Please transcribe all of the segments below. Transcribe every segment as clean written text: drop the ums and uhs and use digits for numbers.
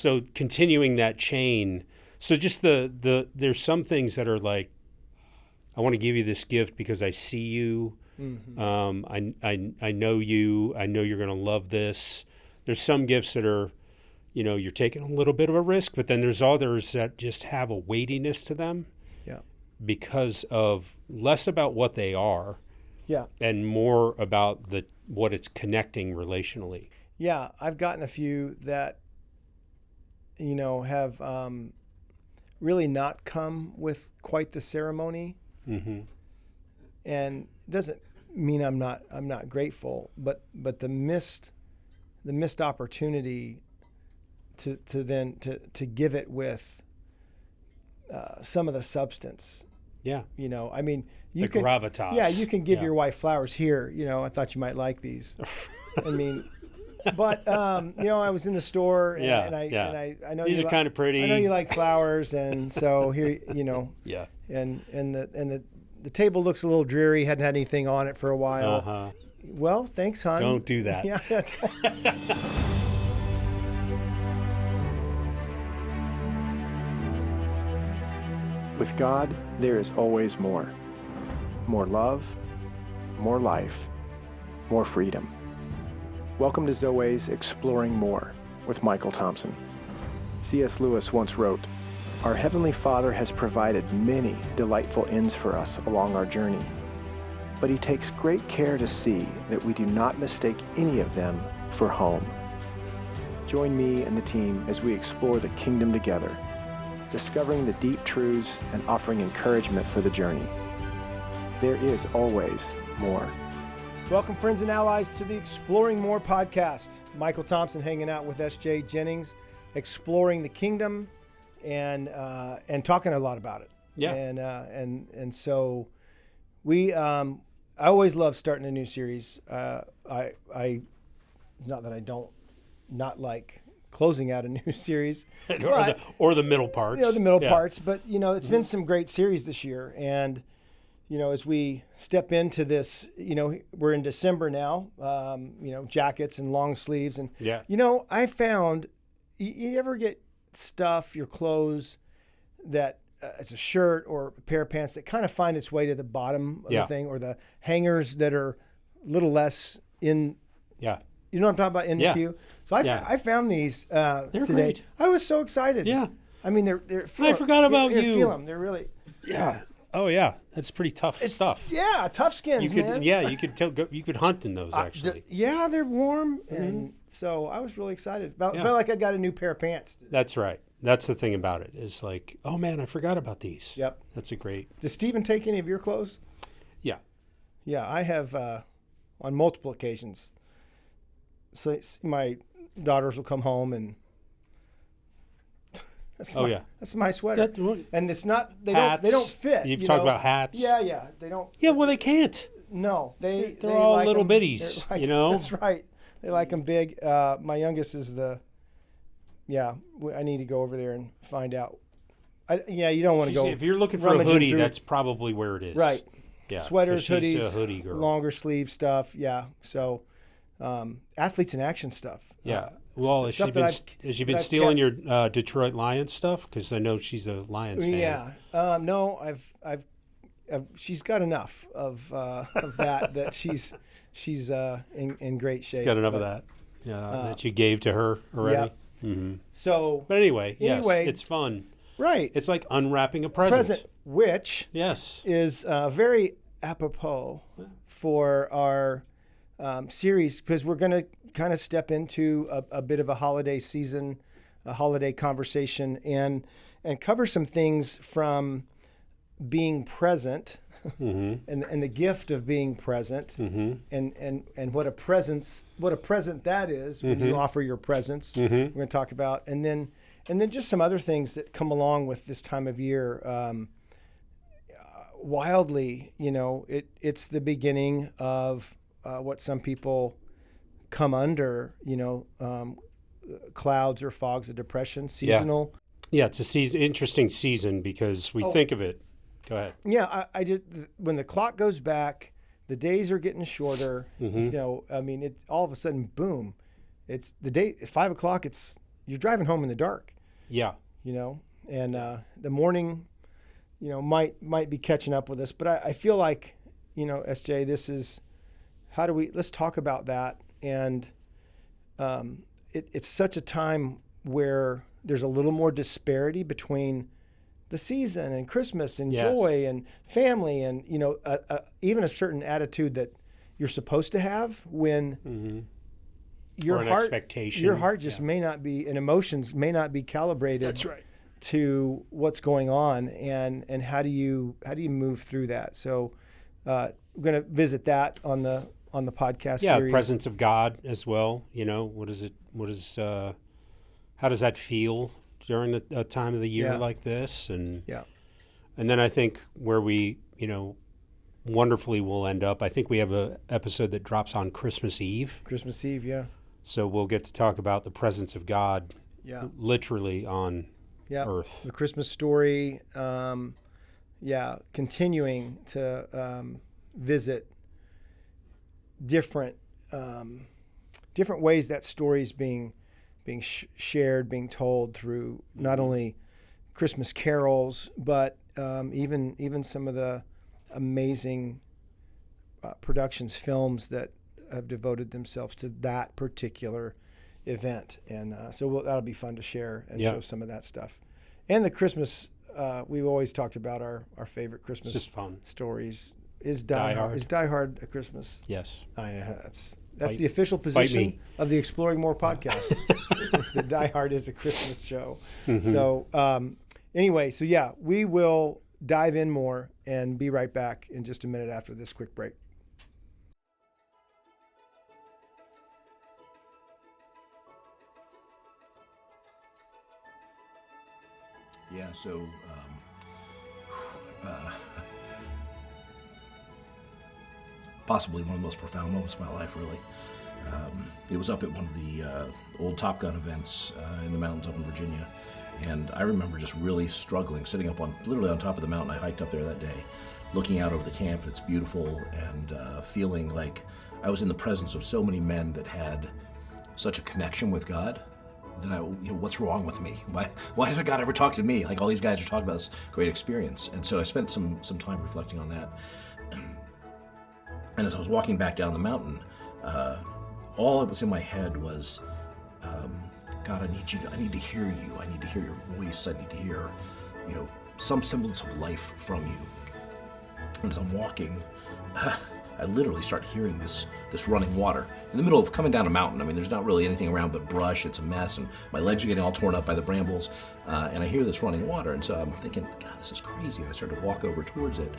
So continuing that chain. So just there's some things that are like, I want to give you this gift because I see you. Mm-hmm. I know you. I know you're going to love this. There's some gifts that are, you're taking a little bit of a risk, but then there's others that just have a weightiness to them. Yeah. Because of less about what they are. Yeah. And more about what it's connecting relationally. Yeah. I've gotten a few that, have really not come with quite the ceremony. Mm-hmm. And it doesn't mean I'm not grateful, but the missed opportunity to give it with some of the substance. Yeah. I mean, you can gravitas. Yeah, you can give your wife flowers here. I thought you might like these. I mean, but I was in the store and I know these are kind of pretty. I know you like flowers, and so here, Yeah. And the table looks a little dreary. Hadn't had anything on it for a while. Uh-huh. Well, thanks, hon. Don't do that. Yeah. With God, there is always more. More love, more life, more freedom. Welcome to Zoe's Exploring More with Michael Thompson. C.S. Lewis once wrote, "Our Heavenly Father has provided many delightful inns for us along our journey, but He takes great care to see that we do not mistake any of them for home." Join me and the team as we explore the kingdom together, discovering the deep truths and offering encouragement for the journey. There is always more. Welcome, friends and allies, to the Exploring More podcast. Michael Thompson hanging out with SJ Jennings, exploring the kingdom and talking a lot about it. Yeah. And so we I always love starting a new series. I not that I don't not like closing out a new series, or the middle parts. The middle parts. But it's been some great series this year, and as we step into this, we're in December now. Jackets and long sleeves, and I found you ever get stuff, your clothes that it's a shirt or a pair of pants that kind of find its way to the bottom of the thing, or the hangers that are a little less in. Yeah. You know what I'm talking about, in the queue? So I found these they're today. Great. I was so excited. Yeah. I mean, they're I forgot about you. Feel them. They're really. Yeah. Oh yeah. That's pretty tough stuff. Yeah, tough skins, man. Yeah, you could hunt in those actually. They're warm, and so I was really excited. Felt like I got a new pair of pants. That's right. That's the thing about it. Is like, oh man, I forgot about these. Yep. That's a great. Does Stephen take any of your clothes? Yeah. Yeah, I have on multiple occasions. So my daughters will come home and that's my sweater. And it's not they don't fit. You've talked about hats. Yeah, they don't. Yeah, well they can't. No, they're all like little them, bitties. That's right. They like them big. My youngest is I need to go over there and find out. You don't want to go. If you're looking for a hoodie, that's probably where it is. Right. Yeah. Sweaters, hoodies, she's a hoodie girl. Longer sleeve stuff. Yeah. So, athletes in action stuff. Yeah. Well, has she been stealing your Detroit Lions stuff? Because I know she's a Lions fan. Yeah. No, I've she's got enough of that she's in great shape. She's got enough of that. That you gave to her already. Yeah. Mm-hmm. So. But anyway, yes, it's fun. Right. It's like unwrapping a present. Which is very apropos for our series, because we're going to kind of step into a bit of a holiday season, a holiday conversation, and cover some things from being present and the gift of being present, and what a present that is when you offer your presents. We're going to talk about, and then just some other things that come along with this time of year. Wildly, it's the beginning of what some people come under, clouds or fogs of depression, seasonal. Yeah, it's a interesting season because we think of it. Go ahead. Yeah, I just, when the clock goes back, the days are getting shorter. I mean, it's all of a sudden, boom, it's the day, 5 o'clock, it's you're driving home in the dark. Yeah. And the morning, might be catching up with us. But I feel like, SJ, this is, let's talk about that. And it's such a time where there's a little more disparity between the season and Christmas and joy and family and, even a certain attitude that you're supposed to have when your heart just may not be, and emotions may not be calibrated. That's right. To what's going on and how do you move through that? So we're going to visit that on the podcast series. Presence of God as well. How does that feel during a time of the year like this? And then I think where we, wonderfully will end up, I think we have a episode that drops on Christmas Eve. So we'll get to talk about the presence of God literally on Earth. The Christmas story, continuing to visit different ways that story's being shared, being told through not only Christmas carols, but even some of the amazing productions, films that have devoted themselves to that particular event. And so that'll be fun to share and show some of that stuff. And the Christmas, we've always talked about our favorite Christmas stories. Is Die Hard a Christmas? Yes. That's the official position of the Exploring More podcast. Is that Die Hard is a Christmas show. Mm-hmm. So anyway, we will dive in more and be right back in just a minute after this quick break. Yeah, so possibly one of the most profound moments of my life, really. It was up at one of the old Top Gun events in the mountains up in Virginia, and I remember just really struggling, sitting up literally on top of the mountain. I hiked up there that day, looking out over the camp, and it's beautiful, and feeling like I was in the presence of so many men that had such a connection with God. That what's wrong with me? Why doesn't God ever talk to me? Like all these guys are talking about this great experience. And so I spent some time reflecting on that. And as I was walking back down the mountain, all that was in my head was, God, I need to hear you. I need to hear your voice. I need to hear, some semblance of life from you. And as I'm walking, I literally start hearing this running water in the middle of coming down a mountain. I mean, there's not really anything around but brush. It's a mess, and my legs are getting all torn up by the brambles. And I hear this running water, and so I'm thinking, God, this is crazy. And I start to walk over towards it,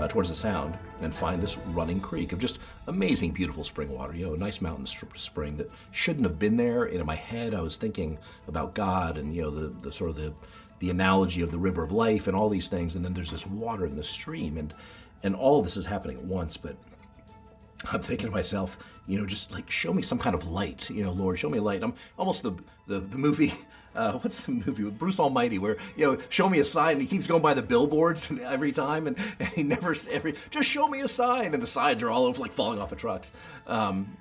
towards the sound, and find this running creek of just amazing, beautiful spring water. A nice mountain spring that shouldn't have been there. And in my head, I was thinking about God and the sort of the analogy of the river of life and all these things. And then there's this water in the stream, and all of this is happening at once, but I'm thinking to myself, just like show me some kind of light, Lord, show me a light. I'm almost the movie, what's the movie with Bruce Almighty where, show me a sign, and he keeps going by the billboards every time, and he never, just show me a sign, and the signs are all over, like falling off of trucks.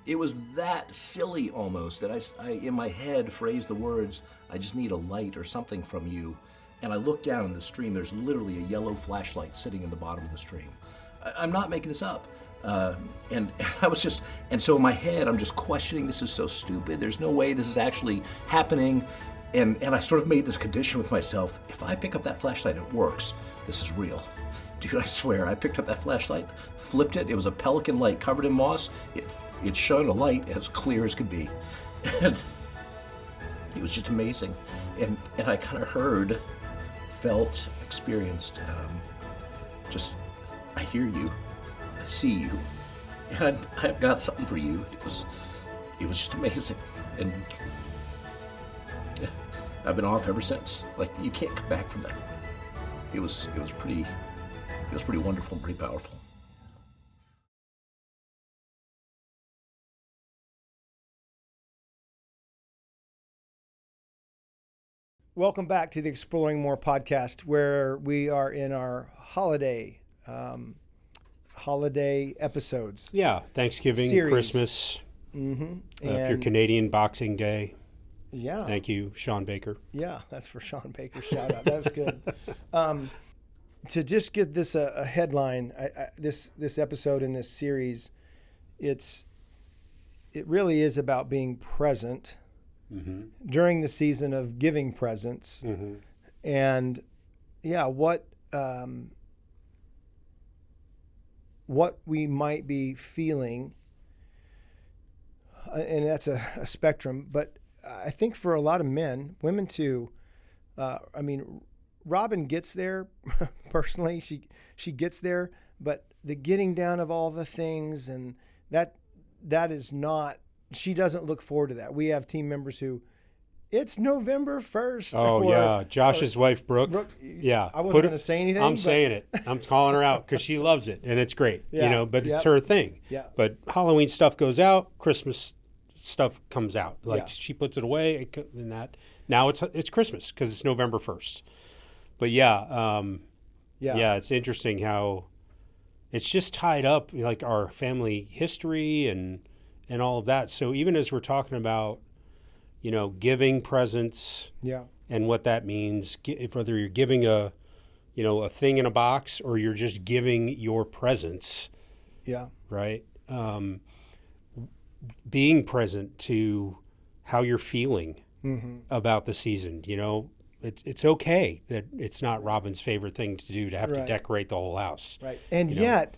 It was that silly almost that I in my head phrased the words, I just need a light or something from you. And I look down in the stream, there's literally a yellow flashlight sitting in the bottom of the stream. I'm not making this up. And I was just, and so in my head, I'm just questioning, this is so stupid. There's no way this is actually happening. And I sort of made this condition with myself. If I pick up that flashlight, it works. This is real. Dude, I swear, I picked up that flashlight, flipped it. It was a pelican light covered in moss. It shone a light as clear as could be. And it was just amazing. And I kind of heard, felt, experienced, I hear you. I see you, and I've got something for you. It was just amazing, and I've been off ever since. Like, you can't come back from that. It was pretty wonderful and pretty powerful. Welcome back to the Exploring More podcast, where we are in our holiday episodes. Yeah, Thanksgiving, series. Christmas, your Canadian Boxing Day. Yeah. Thank you, Sean Baker. Yeah, that's for Sean Baker. Shout out. That was good. To just give this a headline, this episode in this series, it really is about being present during the season of giving presents, and what we might be feeling, and that's a spectrum. But I think for a lot of men, women too. Robin gets there personally. She gets there, but the getting down of all the things, and that is not. She doesn't look forward to that. We have team members who, it's November 1st. Oh, Josh's wife, Brooke. Yeah. I wasn't going to say anything. I'm saying it. I'm calling her out because she loves it, and it's great. Yeah. But it's her thing. Yeah. But Halloween stuff goes out. Christmas stuff comes out. She puts it away, and that. Now it's Christmas because it's November 1st. But it's interesting how it's just tied up, like our family history and all of that. So even as we're talking about, giving presents, and what that means, whether you're giving a thing in a box or you're just giving your presence, right? Being present to how you're feeling about the season, It's okay that it's not Robin's favorite thing to do to have to decorate the whole house. Right. And yet,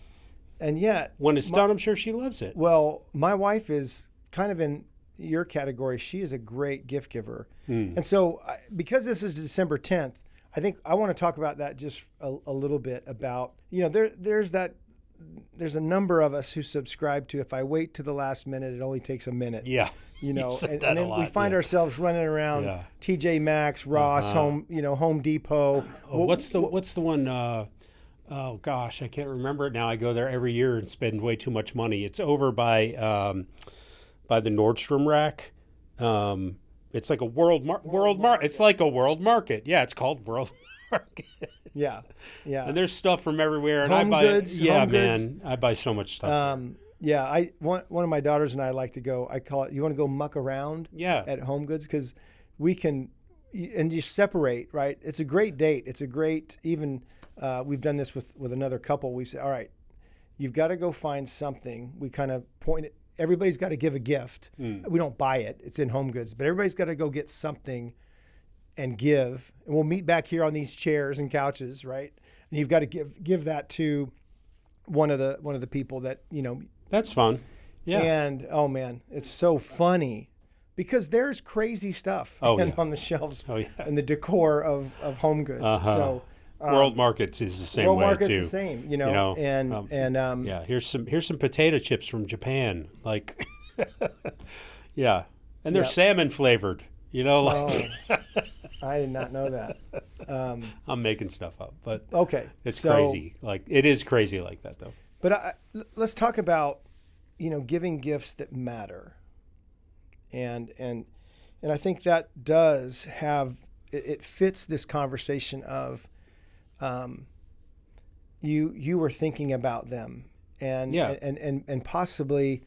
when it's done, I'm sure she loves it. Well, my wife is kind of in your category. She is a great gift giver. And so because this is December 10th, I think I want to talk about that just a little bit about, there's a number of us who subscribe to, if I wait to the last minute, it only takes a minute. Yeah. And then we find ourselves running around TJ Maxx, Ross, Home Depot. What's the one? Oh gosh, I can't remember it now. I go there every year and spend way too much money. It's over by the Nordstrom rack. It's like a world market. It's like a world market. Yeah, it's called World Market. Yeah. And there's stuff from everywhere. And Home goods. I buy so much stuff. One of my daughters and I like to go. I call it. You want to go muck around? At Home Goods, because we can, and you separate. Right. It's a great date. It's a great. Even we've done this with another couple. We say, all right, you've got to go find something. We kind of point it. Everybody's got to give a gift. We don't buy it. It's in Home Goods, but everybody's got to go get something and give. And we'll meet back here on these chairs and couches, right? And you've got to give that to one of the people that That's fun. Yeah. And oh man, it's so funny because there's crazy stuff on the shelves and the decor of Home Goods. So World Markets is the same way too. World Market's the same, here's some potato chips from Japan, like and they're salmon flavored. I did not know that. I'm making stuff up, but it's crazy. Like it is crazy like that though. But let's talk about, giving gifts that matter, and I think that does have it fits this conversation of, you were thinking about them and possibly,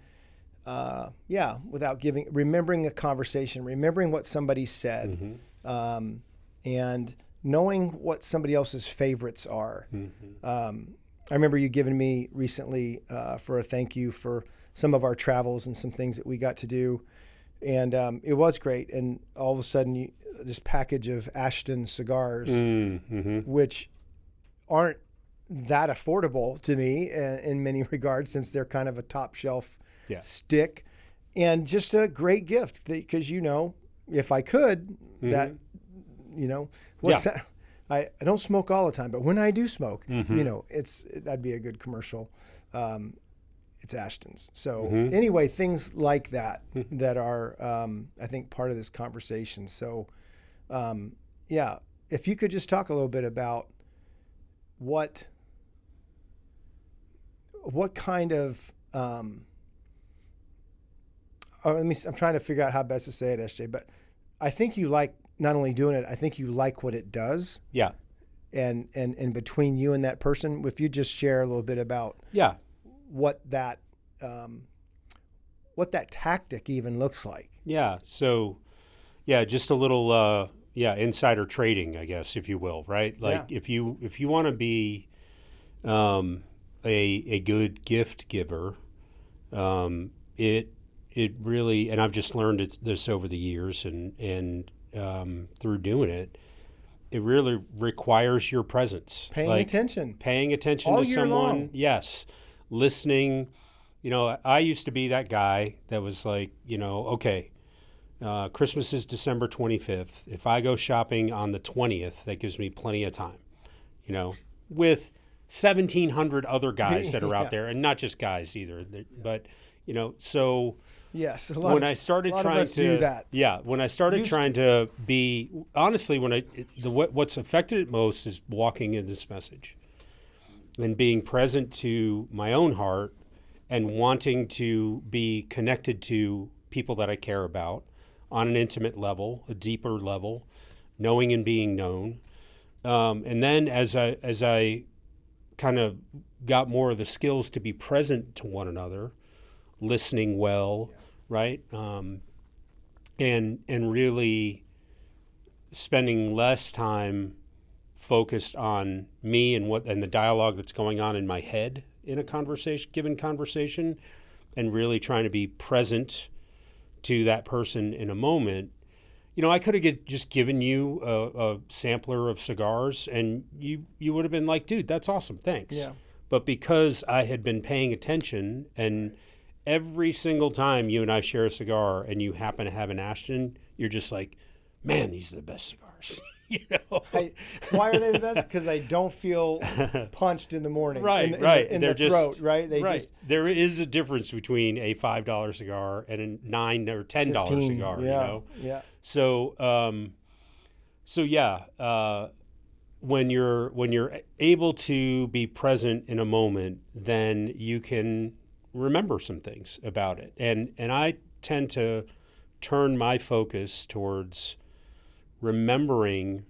without remembering a conversation, remembering what somebody said, and knowing what somebody else's favorites are. I remember you giving me recently for a thank you for some of our travels and some things that we got to do. And it was great. And all of a sudden, this package of Ashton cigars, which aren't that affordable to me in many regards, since they're kind of a top shelf stick. And just a great gift because, if I could, that, what's that? I don't smoke all the time, but when I do smoke, that'd be a good commercial. It's Ashton's. So anyway, things like that that are, I think, part of this conversation. So, if you could just talk a little bit about what kind of, I'm trying to figure out how best to say it, SJ, but I think you like not only doing it, I think you like what it does. Yeah. And between you and that person, if you just share a little bit about what that tactic even looks like. Yeah. So, just a little insider trading, I guess, if you will, right? Like if you want to be a good gift giver, it really, and I've just learned this over the years and through doing it, it really requires your presence. Paying attention All to someone. Long. Yes. Listening. I used to be that guy that was like, okay, Christmas is December 25th. If I go shopping on the 20th, that gives me plenty of time, with 1,700 other guys that are out there, and not just guys either, but, so... Yes, when I started trying to do that. Yeah, when I started trying to be honestly, what's affected it most is walking in this message and being present to my own heart and wanting to be connected to people that I care about on an intimate level, a deeper level, knowing and being known. And then as I kind of got more of the skills to be present to one another, listening well, right? And really spending less time focused on me and the dialogue that's going on in my head in a given conversation, and really trying to be present to that person in a moment. I could have just given you a sampler of cigars, and you would have been like, dude, that's awesome, thanks. Yeah. But because I had been paying attention, and every single time you and I share a cigar and you happen to have an Ashton, you're just like, man, these are the best cigars. Why are they the best? Because I don't feel punched in the morning. Right, in the throat, right? There is a difference between a $5 cigar and a $9 or $10 cigar, Yeah. When you're able to be present in a moment, then you can remember some things about it. And I tend to turn my focus towards remembering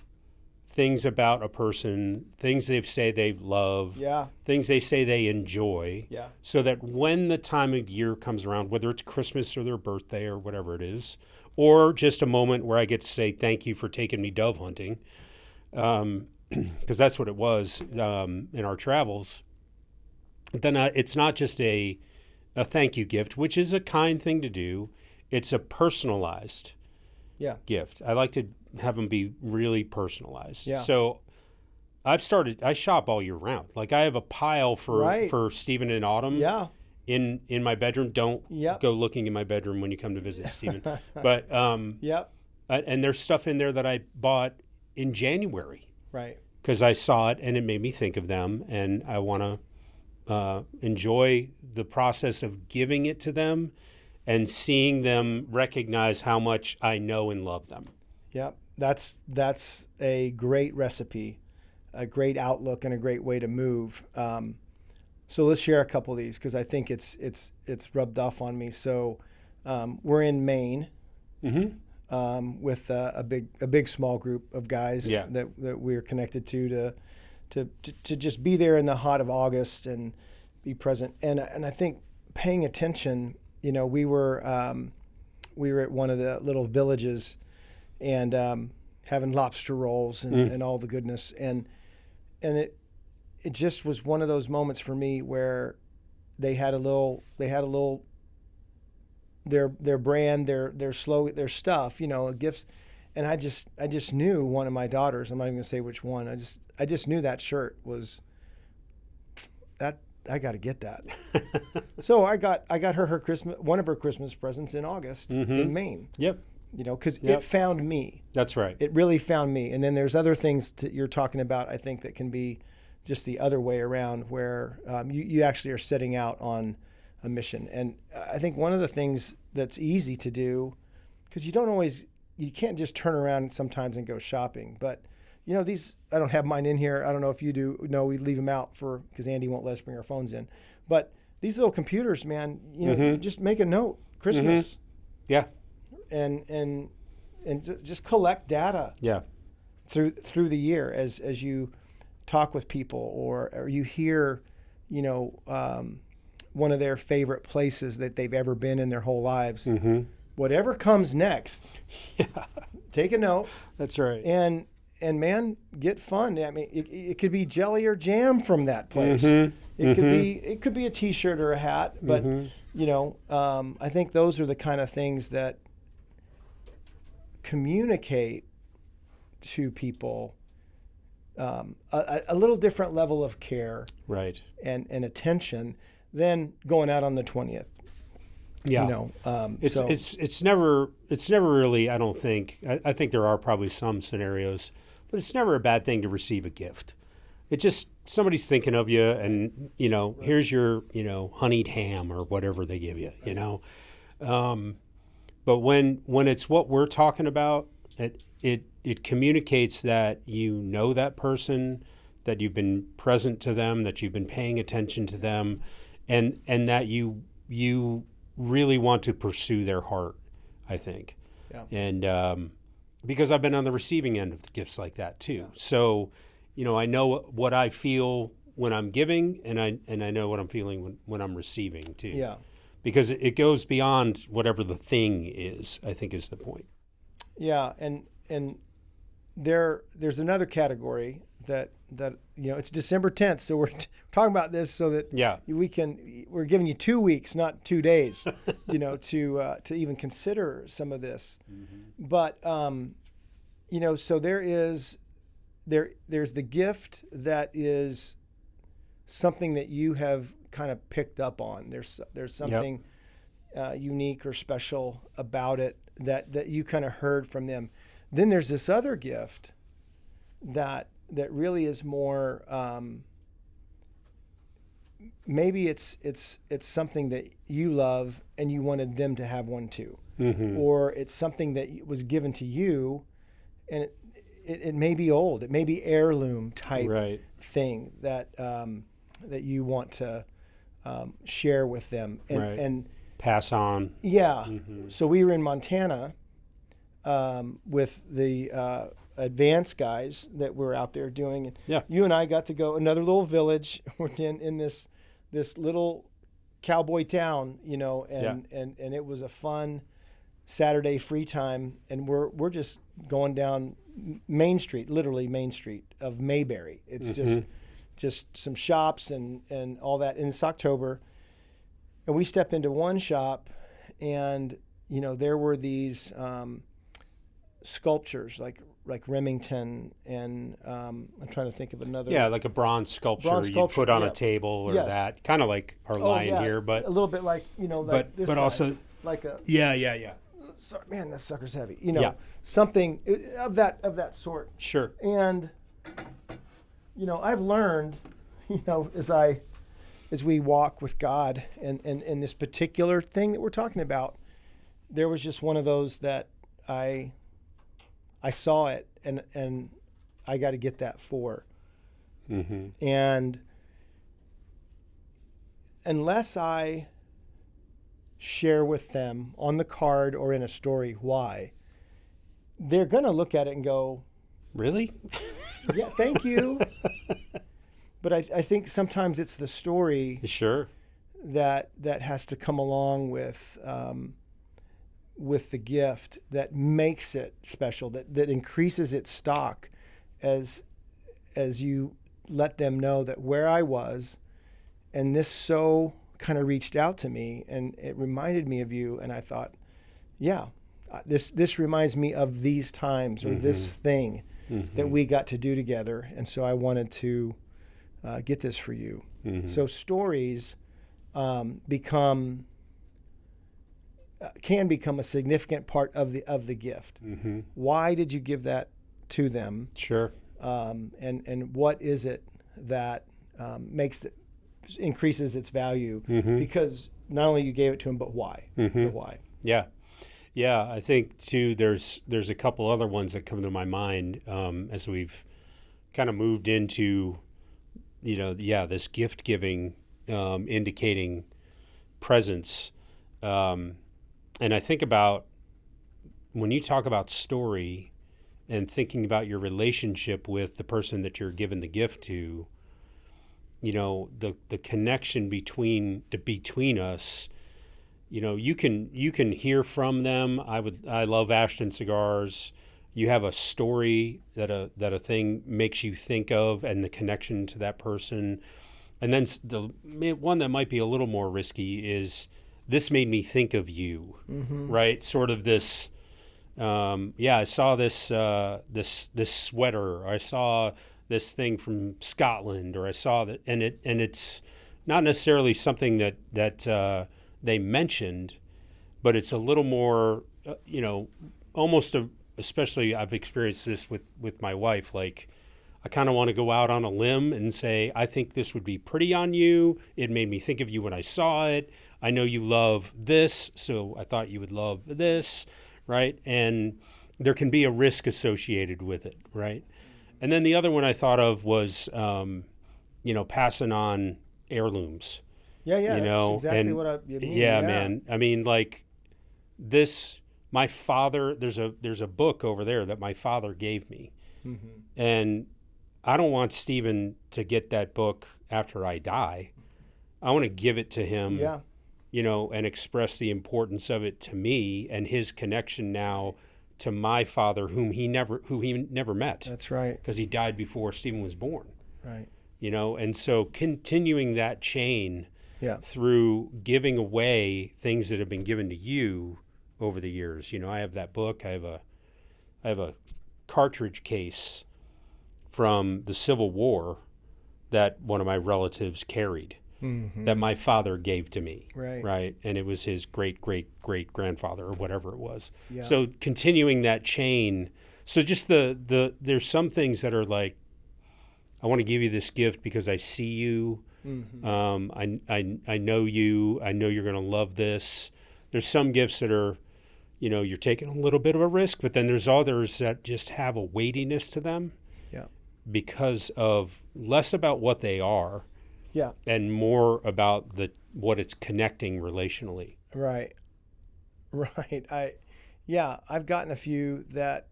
things about a person, things they say they love, things they say they enjoy, so that when the time of year comes around, whether it's Christmas or their birthday or whatever it is, or just a moment where I get to say thank you for taking me dove hunting, because that's what it was in our travels, then it's not just a thank you gift, which is a kind thing to do. It's a personalized gift. I like to have them be really personalized. Yeah. So I shop all year round. Like I have a pile for Stephen and Autumn in my bedroom. Don't go looking in my bedroom when you come to visit, Stephen. But and there's stuff in there that I bought in January. Right. Because I saw it and it made me think of them, and I want to enjoy the process of giving it to them and seeing them recognize how much I know and love them. Yep. That's a great recipe, a great outlook, and a great way to move. So let's share a couple of these because I think it's rubbed off on me. So we're in Maine with a big small group of guys that we're connected to just be there in the hot of August and be present. And I think paying attention. We were at one of the little villages and having lobster rolls and all the goodness, and it just was one of those moments for me where they had a little their brand, their slogan, their stuff, gifts, and I just knew one of my daughters. I'm not even gonna say which one. I just knew that shirt was that. I got to get that. So I got her one of her Christmas presents in August in Maine. Yep. Because it found me. That's right. It really found me. And then there's other things you're talking about, I think, that can be just the other way around, where you actually are setting out on a mission. And I think one of the things that's easy to do, because you can't just turn around sometimes and go shopping, but these, I don't have mine in here. I don't know if you do. No, we leave them out because Andy won't let us bring our phones in. But these little computers, man, just make a note. Christmas. Yeah. And just collect data. Yeah. Through the year as you talk with people or you hear, one of their favorite places that they've ever been in their whole lives. whatever comes next, take a note. That's right. And man, get fun. I mean, it could be jelly or jam from that place. It could be a T-shirt or a hat. But I think those are the kind of things that communicate to people a little different level of care, right, and attention than going out on the 20th. Yeah, it's never really. I don't think. I think there are probably some scenarios, but it's never a bad thing to receive a gift. It just somebody's thinking of you, and here's your honeyed ham or whatever they give you. But when it's what we're talking about, it communicates that you know that person, that you've been present to them, that you've been paying attention to them, and that you really want to pursue their heart, I think. Yeah. And because I've been on the receiving end of gifts like that too. Yeah. So, I know what I feel when I'm giving, and I know what I'm feeling when I'm receiving too. Yeah. Because it goes beyond whatever the thing is, I think is the point. Yeah, and there's another category that it's December 10th, so we're talking about this so that we're giving you 2 weeks, not 2 days, to even consider some of this. Mm-hmm. But so there's the gift that is something that you have kind of picked up on. There's something unique or special about it that you kind of heard from them. Then there's this other gift that really is more maybe it's something that you love and you wanted them to have one too. Mm-hmm. Or it's something that was given to you and it may be old, it may be heirloom type thing that you want to share with them and pass on. Yeah. Mm-hmm. So we were in Montana with the advanced guys that were out there doing. And you and I got to go another little village. We're in this little cowboy town, and it was a fun Saturday free time. And we're just going down Main Street, literally Main Street of Mayberry. It's just some shops and all that. And it's October. And we step into one shop and, there were these sculptures like Remington and I'm trying to think of another. Yeah, like a bronze sculpture you put on a table or that. Kind of like our lion here, but a little bit like, like this but also like a Yeah. Sorry, man, that sucker's heavy. Something of that sort. Sure. And I've learned, as we walk with God and this particular thing that we're talking about, there was just one of those that I saw it and I got to get that for. Mm-hmm. And unless I share with them on the card or in a story why, they're going to look at it and go, really? Yeah, thank you. But I think sometimes it's the story that has to come along with the gift that makes it special, that increases its stock as you let them know that where I was, and this so kind of reached out to me and it reminded me of you, and I thought, this reminds me of these times or this thing that we got to do together, and so I wanted to get this for you. Mm-hmm. So stories can become a significant part of the gift. Mm-hmm. Why did you give that to them? Sure. And what is it that increases its value? Mm-hmm. Because not only you gave it to them, but why? Mm-hmm. The why. Yeah. I think too. There's a couple other ones that come to my mind as we've kind of moved into, this gift giving, indicating presence. And I think about when you talk about story and thinking about your relationship with the person that you're giving the gift to, the connection between us you can hear from them. I love Ashton cigars. You have a story that a thing makes you think of, and the connection to that person. And then the one that might be a little more risky is, this made me think of you, right? Sort of this, I saw this this sweater, or I saw this thing from Scotland, or I saw that, and it's not necessarily something that they mentioned, but it's a little more, almost especially I've experienced this with my wife, like, I kind of want to go out on a limb and say, I think this would be pretty on you. It made me think of you when I saw it. I know you love this, so I thought you would love this, right? And there can be a risk associated with it, right? And then the other one I thought of was, passing on heirlooms. Yeah, that's exactly what I mean. Yeah, man. I mean, like, this, my father, there's a book over there that my father gave me. And I don't want Stephen to get that book after I die. I want to give it to him, and express the importance of it to me and his connection now to my father, who he never met. That's right. Because he died before Stephen was born. Right. And so continuing that chain through giving away things that have been given to you over the years. I have that book. I have a cartridge case from the Civil War that one of my relatives carried, that my father gave to me. Right. And it was his great-great-great-grandfather, or whatever it was. Yeah. So continuing that chain. So just there's some things that are like, I want to give you this gift because I see you. I know you. I know you're going to love this. There's some gifts that are, you're taking a little bit of a risk, but then there's others that just have a weightiness to them. Yeah. Because of less about what they are. Yeah. And more about what it's connecting relationally. Right. I've gotten a few that,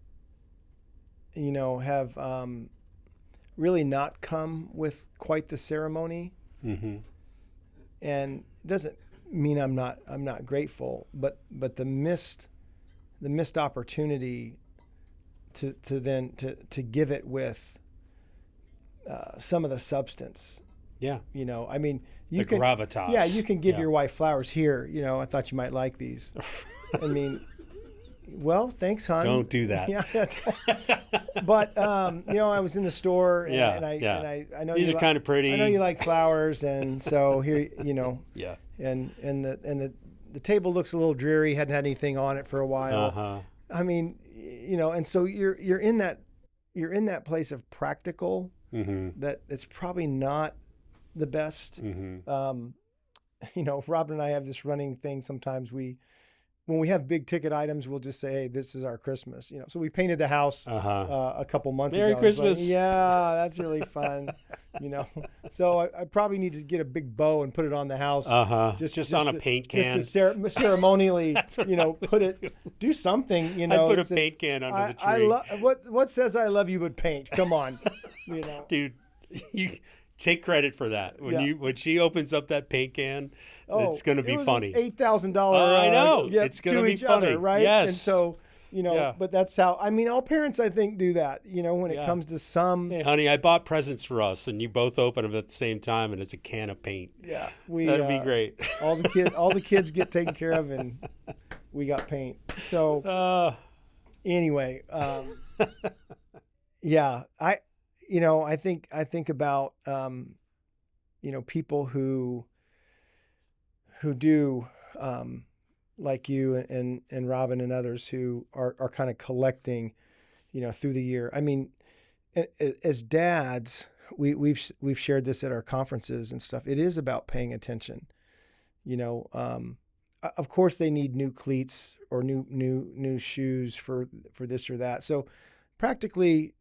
have really not come with quite the ceremony. And it doesn't mean I'm not grateful, but the missed opportunity to give it with some of the substance. Yeah. I mean, you can gravitas. Yeah, you can give your wife flowers here. I thought you might like these. I mean, well, thanks, hon. Don't do that. Yeah. But I was in the store, and I know these are kind of pretty. I know you like flowers, and so here, Yeah. And the table looks a little dreary. Hadn't had anything on it for a while. I mean, and so you're in that place of practical that it's probably not the best. Robin and I have this running thing. Sometimes when we have big ticket items, we'll just say, hey, this is our Christmas. So we painted the house a couple months ago. Merry Christmas. Like, yeah, that's really fun. So I probably need to get a big bow and put it on the house. Just on a paint can. Just to ceremonially, do something. I put a paint can under the tree. What says I love you but paint? Come on. Dude, you take credit for that. When she opens up that paint can, it's going to be funny. $8,000. I know. It's going to be funny, other, right? Yes. And so, but that's how. I mean, all parents, I think, do that. When it comes to some. Hey, honey, I bought presents for us, and you both open them at the same time, and it's a can of paint. Yeah, that'd be great. all the kids get taken care of, and we got paint. So anyway, I think about people who do like you and Robin and others who are kind of collecting, through the year. I mean, as dads, we've shared this at our conferences and stuff. It is about paying attention. Of course, they need new cleats or new shoes for this or that. So practically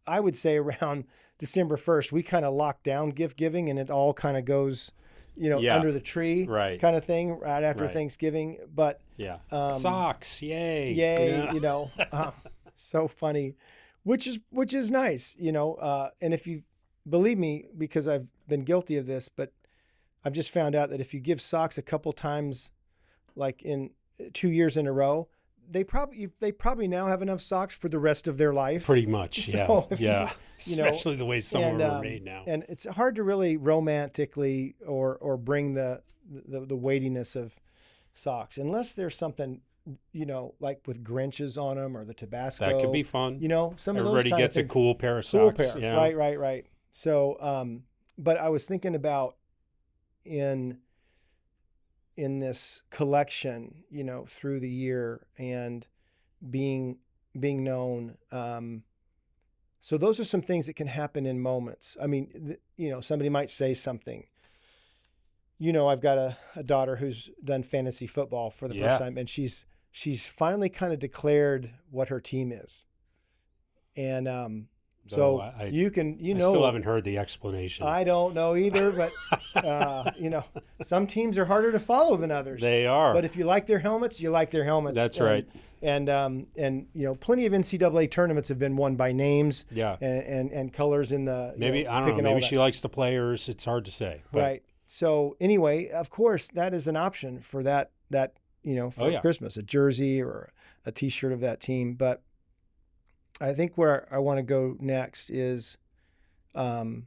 I would say around December 1st, we kind of lock down gift giving, and it all kind of goes, under the tree, right, kind of thing, right after Thanksgiving. But socks, yay, so funny, which is nice, and if you believe me, because I've been guilty of this, but I've just found out that if you give socks a couple times, like in 2 years in a row, they probably now have enough socks for the rest of their life. Pretty much, So yeah. you know, Especially the way some of them are made now. And it's hard to really romantically or bring the weightiness of socks unless there's something, you know, like with Grinches on them or the Tabasco. That could be fun. You know, some Everybody of those gets a things. cool pair of Cool socks. pair. Yeah. Right. So, but I was thinking about in this collection, you know, through the year and being known. So those are some things that can happen in moments. I mean, you know, somebody might say something. You know, I've got a daughter who's done fantasy football for the first time, and she's finally kind of declared what her team is. And so I still haven't heard the explanation. I don't know either, but you know, some teams are harder to follow than others. They are. But if you like their helmets, you like their helmets. That's right. And you know, plenty of NCAA tournaments have been won by names. Yeah. And colors in the maybe I don't know. Maybe she likes the players. It's hard to say. But. Right. So anyway, of course, that is an option for that you know, for Christmas, a jersey or a T-shirt of that team. But I think where I want to go next is, you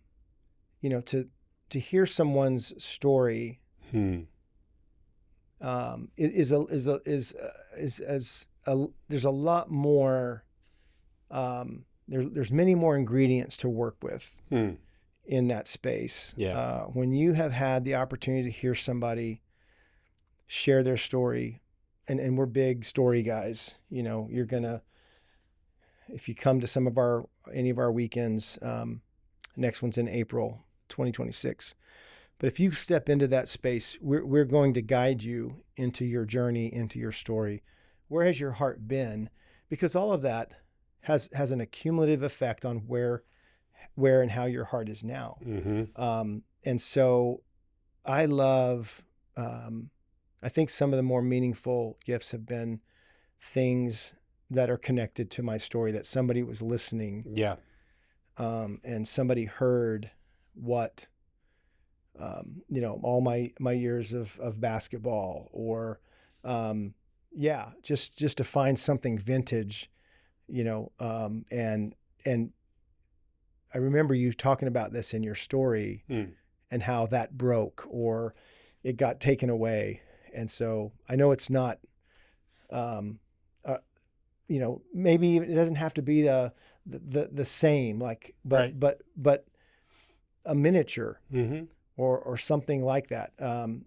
know, to hear someone's story. There's a lot more. There's many more ingredients to work with in that space. Yeah. When you have had the opportunity to hear somebody share their story, and we're big story guys. You know, you're gonna, if you come to any of our weekends, next one's in April 2026. But if you step into that space, we're going to guide you into your journey, into your story. Where has your heart been? Because all of that has an accumulative effect on where and how your heart is now. And so I love, I think some of the more meaningful gifts have been things that are connected to my story, that somebody was listening. Yeah. And somebody heard what, you know, all my years of basketball, or, just to find something vintage, you know, and I remember you talking about this in your story and how that broke or it got taken away. And so I know it's not, you know, maybe it doesn't have to be the same, like, but a miniature or something like that.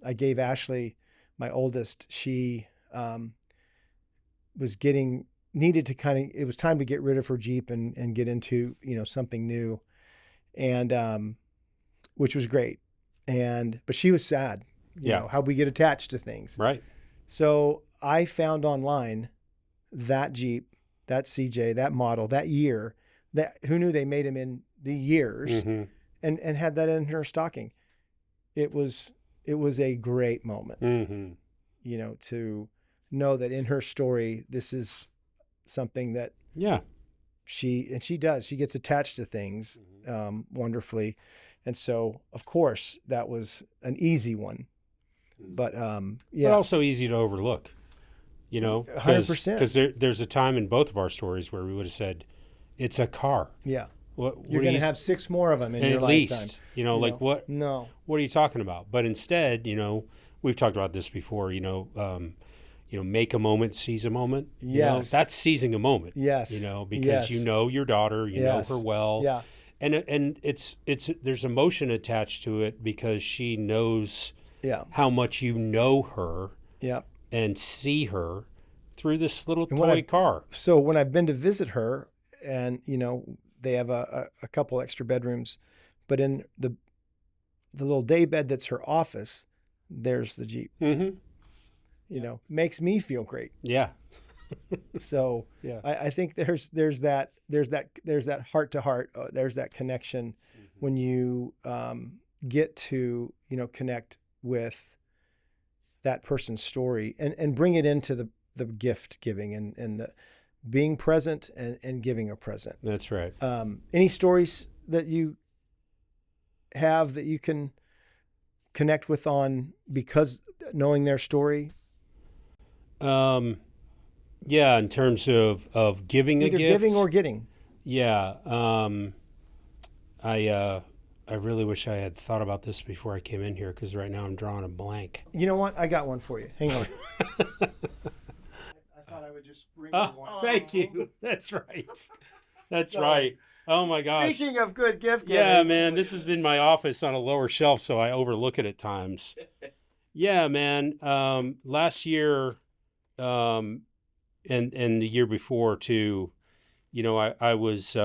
I gave Ashley, my oldest, she needed to it was time to get rid of her Jeep and get into, you know, something new, and which was great. But she was sad, you know, how we get attached to things. Right. So I found online that Jeep, that CJ, that model, that year, who knew they made them in the years, and had that in her stocking. It was a great moment, you know, to know that in her story, this is something that she gets attached to things wonderfully. And so, of course, that was an easy one, but but also easy to overlook, you know, 100%. Because there's a time in both of our stories where we would have said, it's a car. Yeah. You're going to have 6 more of them in your at lifetime. Least, you know, like what? No. What are you talking about? But instead, you know, we've talked about this before, you know, make a moment, seize a moment. Yes. You know, that's seizing a moment. Yes. You know, because you know your daughter, you know her well. Yeah. And it's there's emotion attached to it because she knows how much you know her and see her through this little toy car. So when I've been to visit her, and, you know, they have a couple extra bedrooms, but in the little day bed that's her office, there's the Jeep. You know, makes me feel great. Yeah. So I think there's that heart to heart, there's that connection when you get to, you know, connect with that person's story and bring it into the gift giving and the being present and giving a present. That's right. Any stories that you have that you can connect with on because knowing their story? Yeah, in terms of giving Either a gift. giving or getting. Yeah. I really wish I had thought about this before I came in here, because right now I'm drawing a blank. You know what? I got one for you. Hang on. I thought I would just bring you one. Thank you. That's right. That's right. Oh my gosh. Speaking of good gift giving. Yeah, man, this is in my office on a lower shelf, so I overlook it at times. Yeah, man. Last year, and the year before too, I was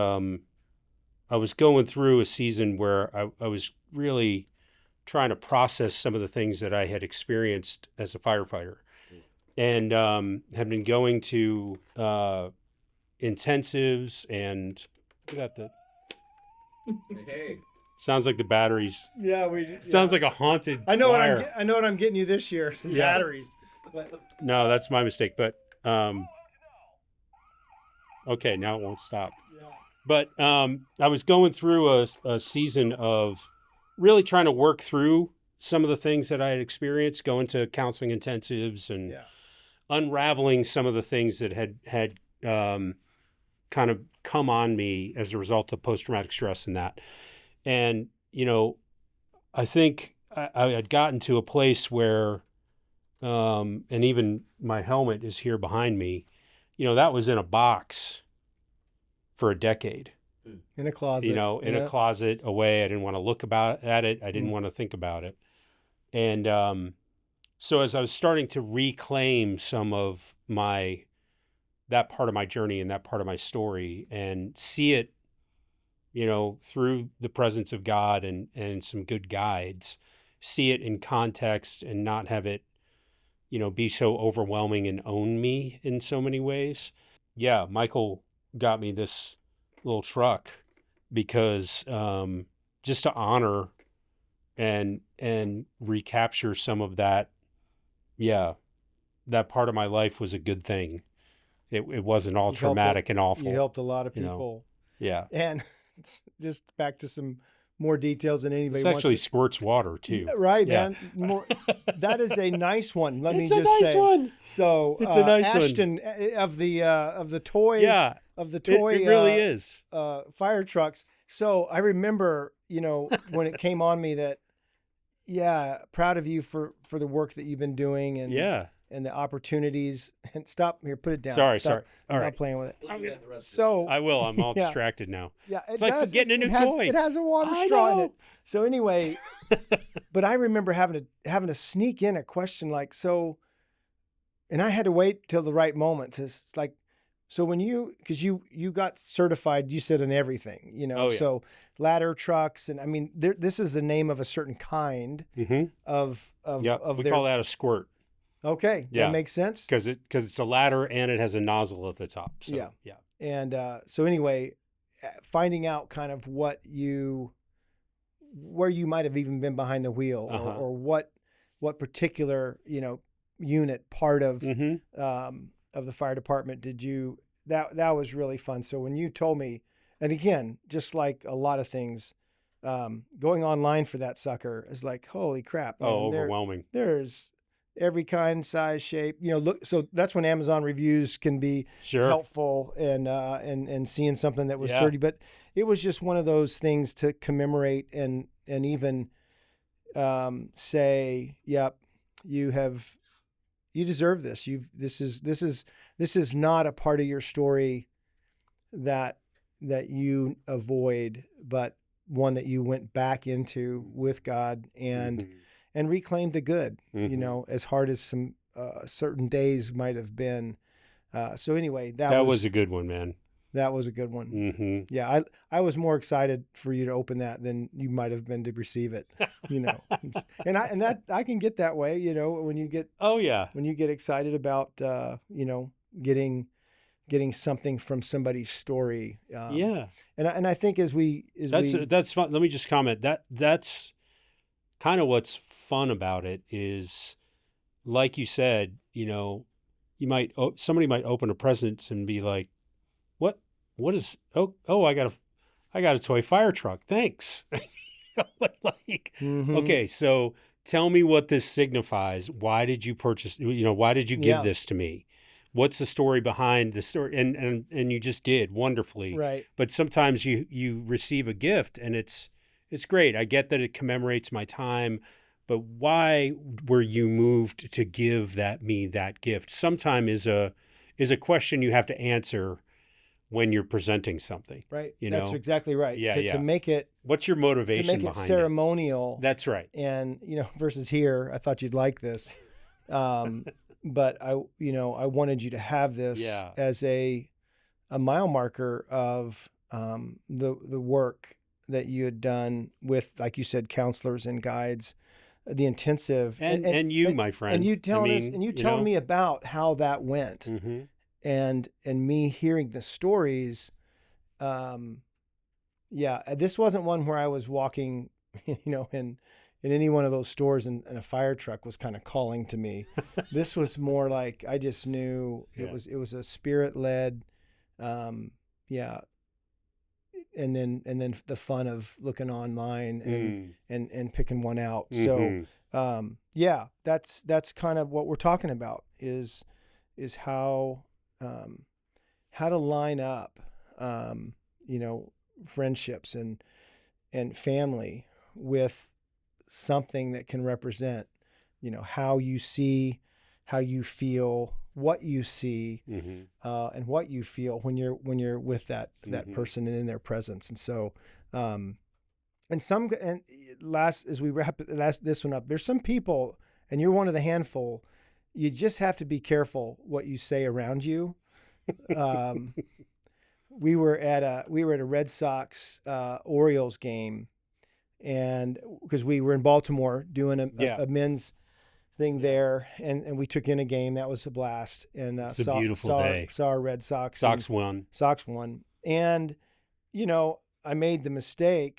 going through a season where I was really trying to process some of the things that I had experienced as a firefighter, and had been going to intensives, and we got the. Hey. Sounds like the batteries. Yeah, Sounds like a haunted. I know wire. I know what I'm getting you this year. Some batteries. But No, that's my mistake. But okay, now it won't stop. yeah. But I was going through a season of really trying to work through some of the things that I had experienced, going to counseling intensives and unraveling some of the things that had kind of come on me as a result of post-traumatic stress and that. And, I think I had gotten to a place where, and even my helmet is here behind me, that was in a box for a decade. In a closet. In a closet away. I didn't want to look at it. I didn't want to think about it. And so as I was starting to reclaim some of that part of my journey and that part of my story, and see it, through the presence of God and some good guides, see it in context and not have it, be so overwhelming and own me in so many ways. Yeah, Michael got me this little truck because just to honor and recapture some of that, that part of my life was a good thing. It wasn't all traumatic and awful. You helped a lot of people. Yeah. And it's just back to some more details than anybody It wants. Actually squirts water too. Right, Yeah. man. That is a nice one. Let me It's a just nice say. one. So It's a nice one. Ashton of the toy. Yeah. Of the toy. It really is. Fire trucks. So I remember, when it came on me that, proud of you for the work that you've been doing and the opportunities. And stop here, put it down. Sorry. Stop All right. playing with it. I will. I'm all distracted now. Yeah, It's like getting a new toy. It has a water I straw in know. it. So anyway, but I remember having to sneak in a question like, and I had to wait till the right moment to like, so when because you got certified, you said in everything, Oh, yeah. So ladder trucks, and I mean, this is the name of a certain kind of we call that a squirt. Okay, Yeah. that makes sense. Because it's a ladder and it has a nozzle at the top. So, yeah. And so anyway, finding out kind of where you might have even been behind the wheel, or what particular unit part of the fire department did you that was really fun. So when you told me, and again, just like a lot of things, going online for that sucker is like, holy crap! Man, overwhelming. There's every kind, size, shape. Look. So that's when Amazon reviews can be helpful and seeing something that was sturdy. But it was just one of those things to commemorate and even say, yep, you deserve this. This is not a part of your story that you avoid, but one that you went back into with God and reclaimed the good, as hard as some certain days might have been. So anyway, that was a good one, man. That was a good one. Mm-hmm. Yeah, I was more excited for you to open that than you might have been to receive it. And I can get that way. When you get when you get excited about getting something from somebody's story. And I think that's fun. Let me just comment that's kind of what's fun about it is, like you said, somebody might open a present and be like, what is, I got a toy fire truck. Thanks. Okay. So tell me what this signifies. Why did you purchase, why did you give this to me? What's the story behind the story? And you just did wonderfully. Right. But sometimes you receive a gift and it's great. I get that it commemorates my time, but why were you moved to give me that gift? Sometimes is a question you have to answer when you're presenting something. Right. That's exactly right. Yeah, to make it, what's your motivation to make it ceremonial. That's right. And, versus here, I thought you'd like this. But I wanted you to have this as a mile marker of the work that you had done with, like you said, counselors and guides, the intensive, and you, my friend, and you telling me about how that went, mm-hmm. and me hearing the stories. This wasn't one where I was walking, in any one of those stores and a fire truck was kind of calling to me. This was more like I just knew it was a spirit-led, and then the fun of looking online and picking one out. Mm-hmm. So that's kind of what we're talking about is how to line up friendships and family with something that can represent, how you see, how you feel, what you see, mm-hmm. And what you feel when you're with that Mm-hmm. person and in their presence. And so, as we wrap this one up, there's some people, and you're one of the handful. You just have to be careful what you say around you. We were at a Red Sox Orioles game. And because we were in Baltimore doing a men's thing there, and we took in a game that was a blast. And it's a beautiful day. Saw our Red Sox. Sox won. And I made the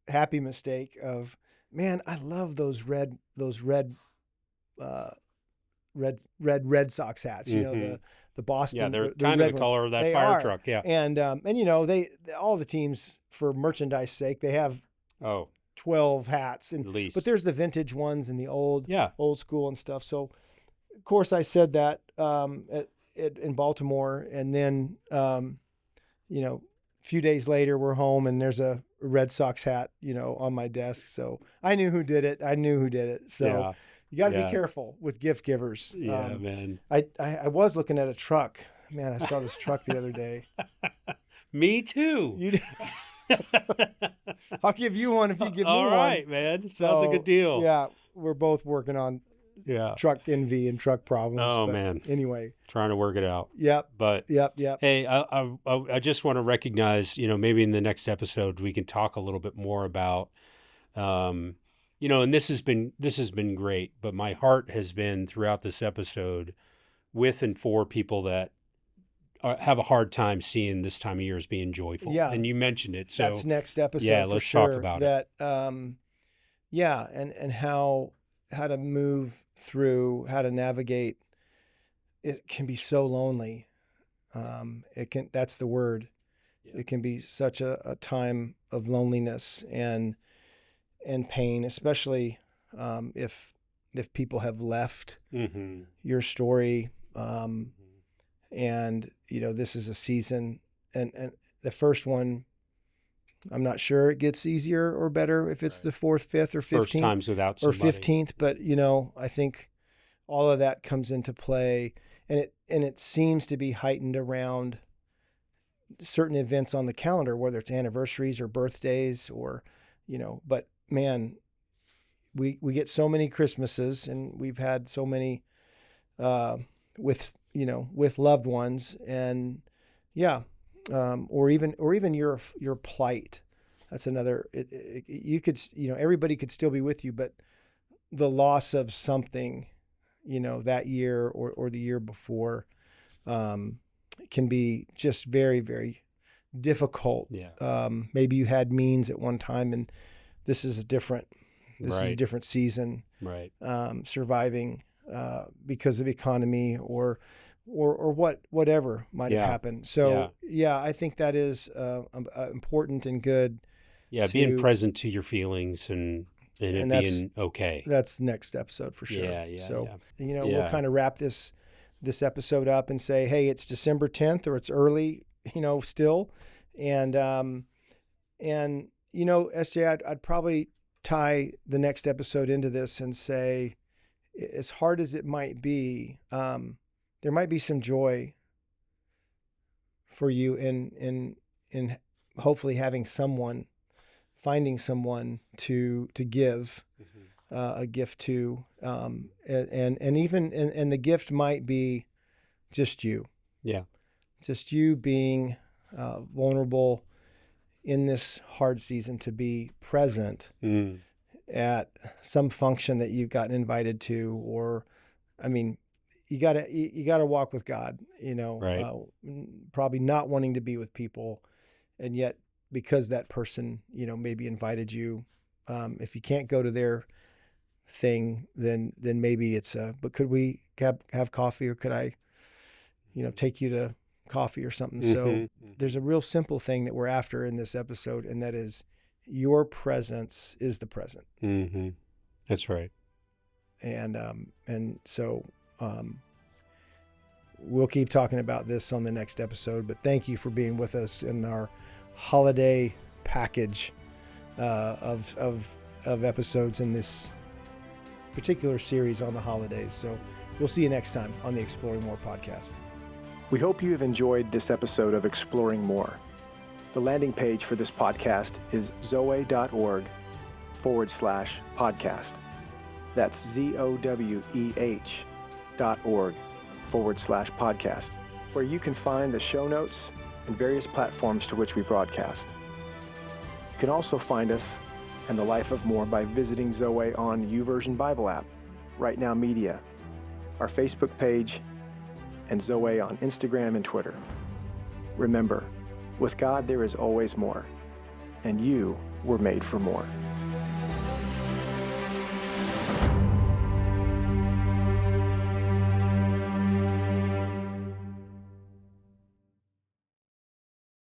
happy mistake of, man, I love those red Red Sox hats. Mm-hmm. The Boston. Yeah, they're the kind of red the color ones. of that They fire are. truck. Yeah. And they all the teams, for merchandise sake, they have 12 hats, at least. But there's the vintage ones and the old school and stuff. So of course I said that in Baltimore, and then a few days later we're home and there's a Red Sox hat on my desk. So I knew who did it. So you got to be careful with gift givers. Man. I was looking at a truck. Man, I saw this truck the other day. Me too. I'll give you one if you give me one. All right, man. Sounds a good deal. Yeah, we're both working on truck envy and truck problems. Oh, man. Anyway. Trying to work it out. Yep. But Yep. Hey, I just want to recognize, maybe in the next episode we can talk a little bit more about, and this has been great, but my heart has been throughout this episode with and for people that have a hard time seeing this time of year as being joyful. Yeah. And you mentioned it. So that's next episode. Yeah, for let's sure. talk about that. And how to move through, how to navigate. It can be so lonely. That's the word. Yeah. It can be such a time of loneliness and pain, especially if people have left mm-hmm. your story. And this is a season, and the first one, I'm not sure it gets easier or better if it's the 4th, 5th, or 15th. First times without somebody. Or 15th, but I think all of that comes into play, and it seems to be heightened around certain events on the calendar, whether it's anniversaries or birthdays or, but man, we get so many Christmases, and we've had so many with loved ones, and or even your plight. That's another. You could everybody could still be with you, but the loss of something, that year or the year before, can be just very, very difficult. Yeah. Maybe you had means at one time, and this is a different season. Right. Surviving because of economy or whatever might have happened. So I think that is important and good. Yeah, being present to your feelings and And it being okay. That's next episode for sure. Yeah. So, we'll kind of wrap this episode up and say, hey, it's December 10th or it's early, still. And SJ, I'd probably tie the next episode into this and say, as hard as it might be, there might be some joy for you in hopefully finding someone to give a gift to, and the gift might be just you. Yeah. Just you being vulnerable in this hard season, to be present at some function that you've gotten invited to, or, you gotta walk with God, right. Probably not wanting to be with people, and yet because that person, maybe invited you, if you can't go to their thing, then maybe it's but could we have coffee, or could I, take you to coffee or something? So there's a real simple thing that we're after in this episode, and that is your presence is the present. That's right. And so we'll keep talking about this on the next episode, but thank you for being with us in our holiday package of episodes in this particular series on the holidays. So we'll see you next time on the Exploring More podcast. We hope you have enjoyed this episode of Exploring More. The landing page for this podcast is zoe.org/podcast. That's ZOWEH.org/podcast, where you can find the show notes and various platforms to which we broadcast. You can also find us and the Life of More by visiting Zoe on YouVersion Bible app, Right Now Media, our Facebook page, and Zoe on Instagram and Twitter. Remember, with God there is always more, and you were made for more.